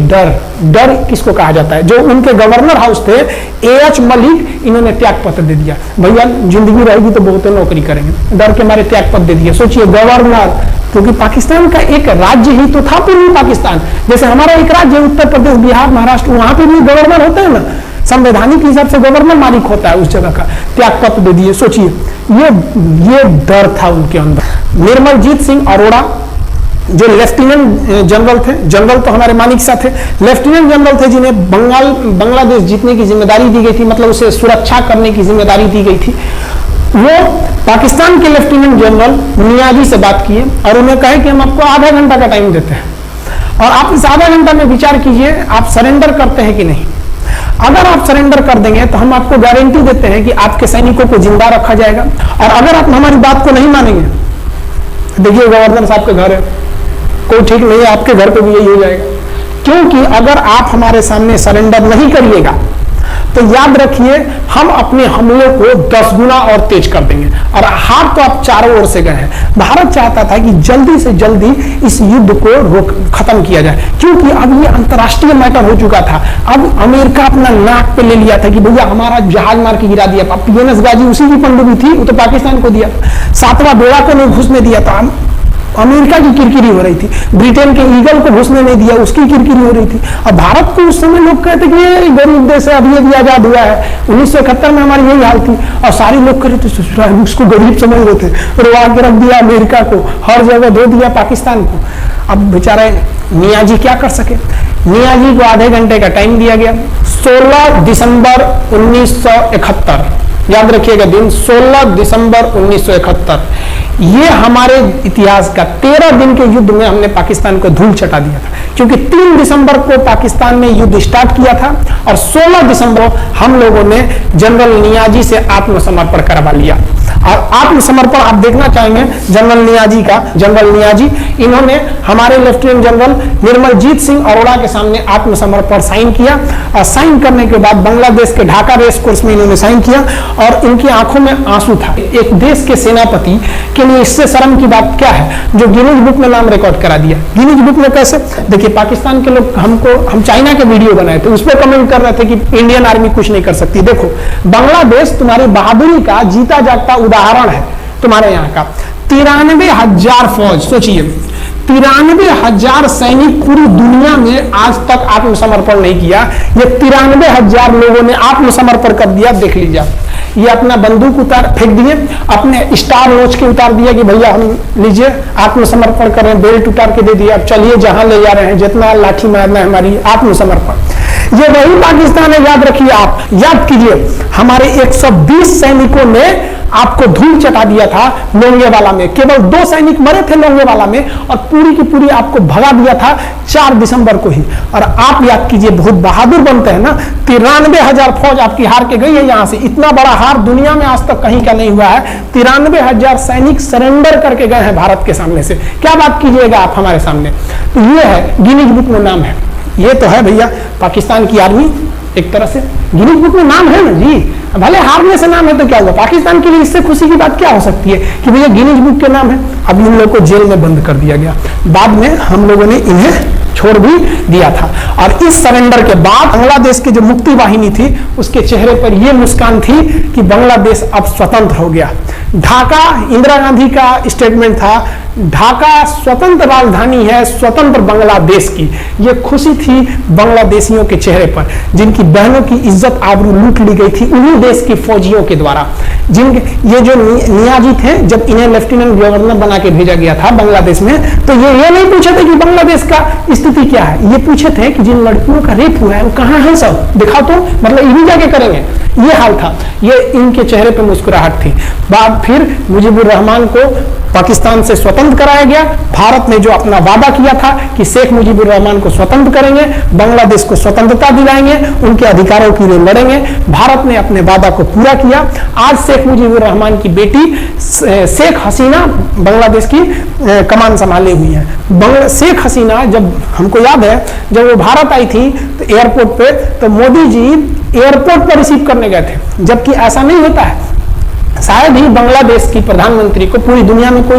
डर किसको कहा जाता है। जो उनके गवर्नर हाउस थे एएच मलिक, इन्होंने त्याग पत्र दे दिया। भैया जिंदगी रहेगी तो बहुत नौकरी करेंगे, डर के मारे त्याग पत्र दे दिया। सोचिए, गवर्नर, क्योंकि पाकिस्तान का एक राज्य ही तो था पूर्वी पाकिस्तान। जैसे हमारा एक राज्य उत्तर प्रदेश, बिहार, महाराष्ट्र, वहां पे भी गवर्नर होते हैं ना, संवैधानिक हिसाब से गवर्नर मालिक होता है उस जगह का। त्याग पत्र दे दिए। सोचिए, ये डर था उनके अंदर। निर्मलजीत सिंह अरोड़ा जो लेफ्टिनेंट जनरल थे, जनरल तो हमारे मानिक साहब थे, लेफ्टिनेंट जनरल थे जिन्हें बांग्लादेश जीतने की जिम्मेदारी दी गई थी, मतलब उसे सुरक्षा करने की जिम्मेदारी दी गई थी। वो पाकिस्तान के लेफ्टिनेंट जनरल नियाजी से बात किए और उन्हें कहे कि हम आपको आधा घंटा का टाइम देते हैं, और आप इस आधा घंटा में विचार कीजिए आप सरेंडर करते हैं कि नहीं। अगर आप सरेंडर कर देंगे तो हम आपको गारंटी देते हैं कि आपके सैनिकों को जिंदा रखा जाएगा, और अगर आप हमारी बात को नहीं मानेंगे, देखिए गवर्नर साहब के घर है, कोई ठीक नहीं है, आपके घर पे भी यही हो जाएगा। क्योंकि अगर आप हमारे सामने सरेंडर नहीं करिएगा तो याद रखिए हम अपने हमलों को 10 गुना और तेज कर देंगे। और हार तो आप चारों ओर से गए हैं। भारत चाहता था कि जल्दी से जल्दी इस युद्ध को खत्म किया जाए, क्योंकि अब ये अंतर्राष्ट्रीय मैटर हो चुका था। अब अमेरिका अपना नाक पे ले लिया था कि भैया हमारा जहाज मार के गिरा दिया। अब PNS गाजी उसी की पनडुब्बी थी, वो तो पाकिस्तान को दिया। 7वां बेड़ा को नहीं घुसने दिया था, अमेरिका की किरकिरी हो रही थी। ब्रिटेन के ईगल को घुसने नहीं दिया, उसकी किरकिरी हो रही थी। अब भारत को उस समय लोग कहते कि ये गरीब देश है, अभी अभी आजाद हुआ है। 1971 में हमारी यही हाल थी, और सारे लोग कहते थे उसको गरीब समझ रहे थे, रुआ के रख दिया अमेरिका को, हर जगह दे दिया पाकिस्तान को। अब बेचारे नियाजी क्या कर सके। नियाजी को आधे घंटे का टाइम दिया गया। 16 दिसंबर 1971, याद रखिएगा दिन, 16 दिसंबर 1971। ये हमारे इतिहास का 13 दिन के युद्ध में हमने पाकिस्तान को धूल चटा दिया था, क्योंकि 3 दिसंबर को पाकिस्तान ने युद्ध स्टार्ट किया था और 16 दिसंबर हम लोगों ने जनरल नियाजी से आत्मसमर्पण करवा लिया। और आत्मसमर्पण आप देखना चाहेंगे जनरल नियाजी का। जनरल नियाजी इन्होंने हमारे लेफ्टिनेंट जनरल निर्मलजीत सिंह अरोड़ा के सामने आत्मसमर्पण साइन किया, और साइन करने के बाद बांग्लादेश के ढाका रेस कोर्स में इन्होंने साइन किया, और इनकी आंखों में आंसू था। एक देश के सेनापति के लिए इससे शर्म की बात क्या है जो गिनीज बुक में नाम रिकॉर्ड करा दिया। गिनीज बुक में कैसे? देखिए, पाकिस्तान के लोग हम चाइना के वीडियो बनाए थे, उस पर कमेंट कर रहे थे कि इंडियन आर्मी कुछ नहीं कर सकती। देखो, बांग्लादेश तुम्हारी बहादुरी का जीता जागता उदाहरण है। तुम्हारे यहाँ का 93,000 फौज, सोचिए 93,000 सैनिक पूरी दुनिया में आज तक आत्मसमर्पण नहीं किया। ये 93,000 लोगों ने आत्मसमर्पण कर दिया। देख लीजिए, ये अपना बंदूक उतार फेंक दिए, अपने स्टार नोच के उतार दिया कि भैया हम लीजिए आत्मसमर्पण करें, बेल्ट उतार के दे दिया, अब चलिए जहां ले जा रहे हैं, जितना लाठी मारना है हमारी, आत्मसमर्पण। ये वही पाकिस्तान है, याद रखिए। आप याद कीजिए, हमारे 120 सैनिकों ने आपको धूल चटा दिया था लोंगेवाला में। केवल 2 सैनिक मरे थे लोंगेवाला में, और पूरी की पूरी आपको भगा दिया था 4 दिसंबर को ही। और आप याद कीजिए, बहुत बहादुर बनते हैं ना। 93,000 फौज आपकी हार के गई है यहां से। इतना बड़ा हार दुनिया में आज तक कहीं का नहीं हुआ है। 93,000 सैनिक सरेंडर करके गए हैं भारत के सामने से। क्या बात कीजिएगा आप हमारे सामने? तो ये है, गिनीज बुक में नाम है। ये तो है भैया पाकिस्तान की आर्मी, एक तरह से गिनीज बुक में नाम है ना जी। भले हारने से नाम है तो क्या हुआ, पाकिस्तान के लिए इससे खुशी की बात क्या हो सकती है कि भैया गिनीज बुक के नाम है। अब इन लोगों को जेल में बंद कर दिया गया, बाद में हम लोगों ने इन्हें छोड़ भी दिया था। और इस सरेंडर के बाद बांग्लादेश की जो मुक्ति वाहिनी थी, उसके चेहरे पर यह मुस्कान थी कि बांग्लादेश अब स्वतंत्र हो गया। ढाका इंदिरा गांधी का स्टेटमेंट था, ढाका स्वतंत्र राजधानी है स्वतंत्र बांग्लादेश की। यह खुशी थी बांग्लादेशियों के चेहरे पर, जिनकी बहनों की इज्जत आबरू लूट ली गई थी उन्हीं देश की फौजियों के द्वारा। ये जो नियाजी थे, जब इन्हें लेफ्टिनेंट गवर्नर बना के भेजा गया था बांग्लादेश में, तो ये नहीं पूछे थे कि बांग्लादेश का स्थिति क्या है। ये पूछे थे कि जिन लड़कियों का रेप हुआ है वो कहाँ है, सब दिखाओ तो, मतलब इन्हीं जाके करेंगे। ये हाल था। ये इनके चेहरे पे मुस्कुराहट थी। बाद फिर मुजीबुर रहमान को पाकिस्तान से स्वतंत्र कराया गया। भारत ने जो अपना वादा किया था कि शेख मुजीबुर रहमान को स्वतंत्र करेंगे, बांग्लादेश को स्वतंत्रता दिलाएंगे, उनके अधिकारों के लिए लड़ेंगे, भारत ने अपने वादा को पूरा किया। आज शेख मुजीबुर रहमान की बेटी शेख हसीना बांग्लादेश की कमान संभाले हुई है। शेख हसीना, जब हमको याद है जब वो भारत आई थी तो एयरपोर्ट पे, तो मोदी जी एयरपोर्ट पर रिसीव करने गए थे, जबकि ऐसा नहीं होता है। शायद ही बांग्लादेश की प्रधानमंत्री को पूरी दुनिया में कोई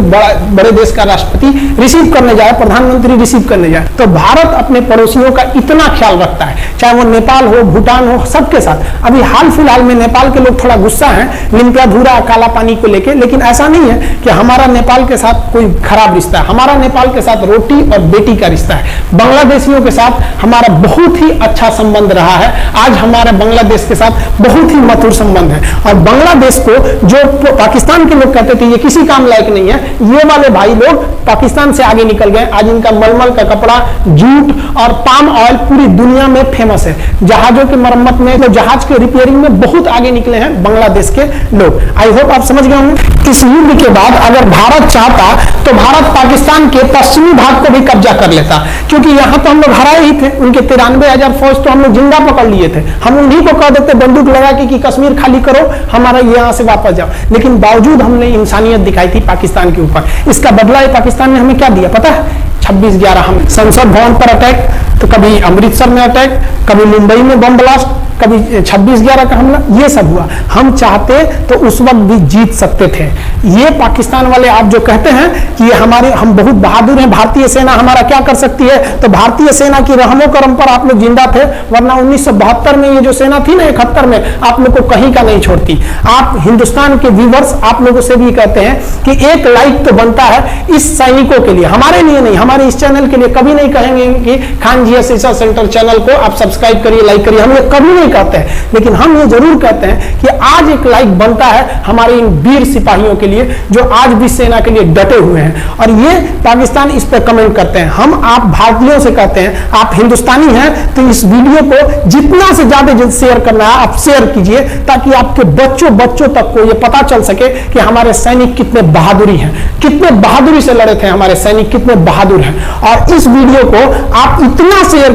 बड़े देश का राष्ट्रपति रिसीव करने जाए, प्रधानमंत्री रिसीव करने जाए, तो भारत अपने पड़ोसियों का इतना ख्याल रखता है, चाहे वो नेपाल हो, भूटान हो, सबके साथ। अभी हाल फिलहाल में नेपाल के लोग थोड़ा गुस्सा हैं लिम्पियाधुरा काला पानी को लेके, लेकिन ऐसा नहीं है कि हमारा नेपाल के साथ कोई खराब रिश्ता है। हमारा नेपाल के साथ रोटी और बेटी का रिश्ता है। बांग्लादेशियों के साथ हमारा बहुत ही अच्छा संबंध रहा है। आज हमारे बांग्लादेश के साथ बहुत ही मधुर संबंध है। और बांग्लादेश को जो पाकिस्तान के लोग कहते थे ये किसी काम लायक नहीं है, ये वाले भाई लोग पाकिस्तान से आगे निकल गए। आज इनका मलमल का कपड़ा, जूट और पाम ऑयल पूरी दुनिया में फेमस है। जहाजों की मरम्मत में, तो जहाज के रिपेयरिंग में बहुत आगे निकले हैं बांग्लादेश के लोग। आई होप आप समझ गए होंगे। इस युद्ध के बाद अगर भारत चाहता तो भारत पाकिस्तान के पश्चिमी भाग को भी कब्जा कर लेता, क्योंकि यहां तो हम लोग हराए ही थे। उनके 93,000 फौज तो हम लोग जिंदा पकड़ लिए थे। हम उन्हीं को कह देते बंदूक लगा के कि कश्मीर खाली करो, हमारा यहां से वापस जाओ। लेकिन बावजूद हमने इंसानियत दिखाई थी पाकिस्तान के ऊपर। इसका बदला पाकिस्तान ने हमें क्या दिया पता है? 26/11 हम संसद भवन पर अटैक, तो कभी अमृतसर में अटैक, कभी मुंबई में बम ब्लास्ट, कभी 26/11 का हमला, ये सब हुआ। हम चाहते तो उस वक्त भी जीत सकते थे। ये पाकिस्तान वाले आप जो कहते हैं कि ये हम बहुत बहादुर हैं, भारतीय सेना हमारा क्या कर सकती है, तो भारतीय सेना की रहमो करम पर आप लोग जिंदा थे, वरना 1972 में ये जो सेना थी ना 71 में, आप लोग को कहीं का नहीं छोड़ती। आप हिंदुस्तान के व्यूवर्स आप लोगों से भी कहते हैं कि एक लाइक तो बनता है इस सैनिकों के लिए, हमारे लिए नहीं, हमारे इस चैनल के लिए। कभी नहीं कहेंगे कि खान जी रिसर्च सेंटर चैनल को आप सब्सक्राइब करिए, लाइक करिए, हम लोग कभी नहीं कहते हैं, लेकिन हम ये जरूर कहते हैं कि आज एक लाइक बनता है हमारे इन वीर सिपाहियों के लिए जो आज भी सेना के लिए डटे हुए हैं। और ये पाकिस्तान इस पर कमेंट करते हैं। हम आप भारतीयों से कहते हैं, आप हिंदुस्तानी हैं तो इस वीडियो को जितना से ज्यादा शेयर करना है आप शेयर कीजिए, ताकि आपके बच्चों तक को ये पता चल सके कि हमारे सैनिक कितने बहादुरी हैं, कितने बहादुरी से लड़े थे हमारे सैनिक, कितने बहादुर हैं। और इस वीडियो को आप इतना शेयर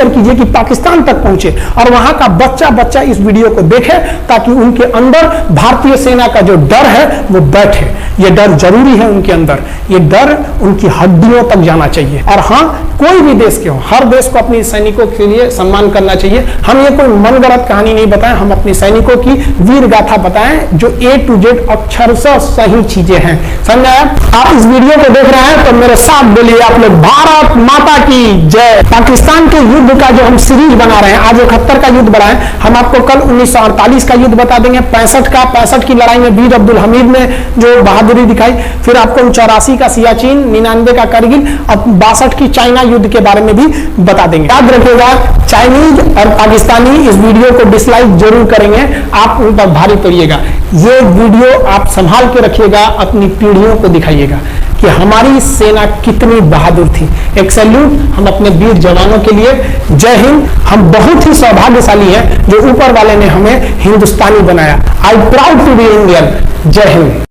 कीजिए कि पाकिस्तान तक पहुंचे और वहां का बच्चा इस वीडियो को देखे, ताकि उनके अंदर भारतीय सेना का जो डर है वो बैठे। ये डर जरूरी है उनके अंदर, ये डर उनकी हड्डियों तक जाना चाहिए। और हाँ, कोई भी देश के हो, हर देश को अपने सैनिकों के लिए सम्मान करना चाहिए। हम ये कोई मनगढ़ंत कहानी नहीं बताएं, हम अपने सैनिकों की वीर गाथा बताएं जो A to Z अक्षरशः सही चीजें हैं। समझ आया? आप इस वीडियो को देख रहे हैं तो मेरे साथ बोलिए आप लोग, भारत माता की जय। पाकिस्तान के युद्ध का जो हम सीरीज बना रहे हैं, आज 71 का युद्ध बढ़ाएं, हम आपको कल 1948 का युद्ध बता देंगे, 65 की लड़ाई में वीर अब्दुल हमीद ने जो बहादुरी दिखाई, फिर आपको 84 का सियाचिन, 99 का करगिल और 62 की चाइना युद्ध के बारे में भी बता देंगे। याद रखिएगा, चाइनीज और पाकिस्तानी इस वीडियो को डिसलाइक जरूर करेंगे, आप उन पर भारी पड़िएगा। ये वीडियो आप संभाल के रखिएगा, अपनी पीढ़ियों को दिखाइएगा कि हमारी सेना कितनी बहादुर थी। एक सैल्यूट हम अपने वीर जवानों के लिए। जय हिंद। हम बहुत ही सौभाग्यशाली हैं जो ऊपर वाले ने हमें हिंदुस्तानी बनाया। I proud to be Indian. जय हिंद।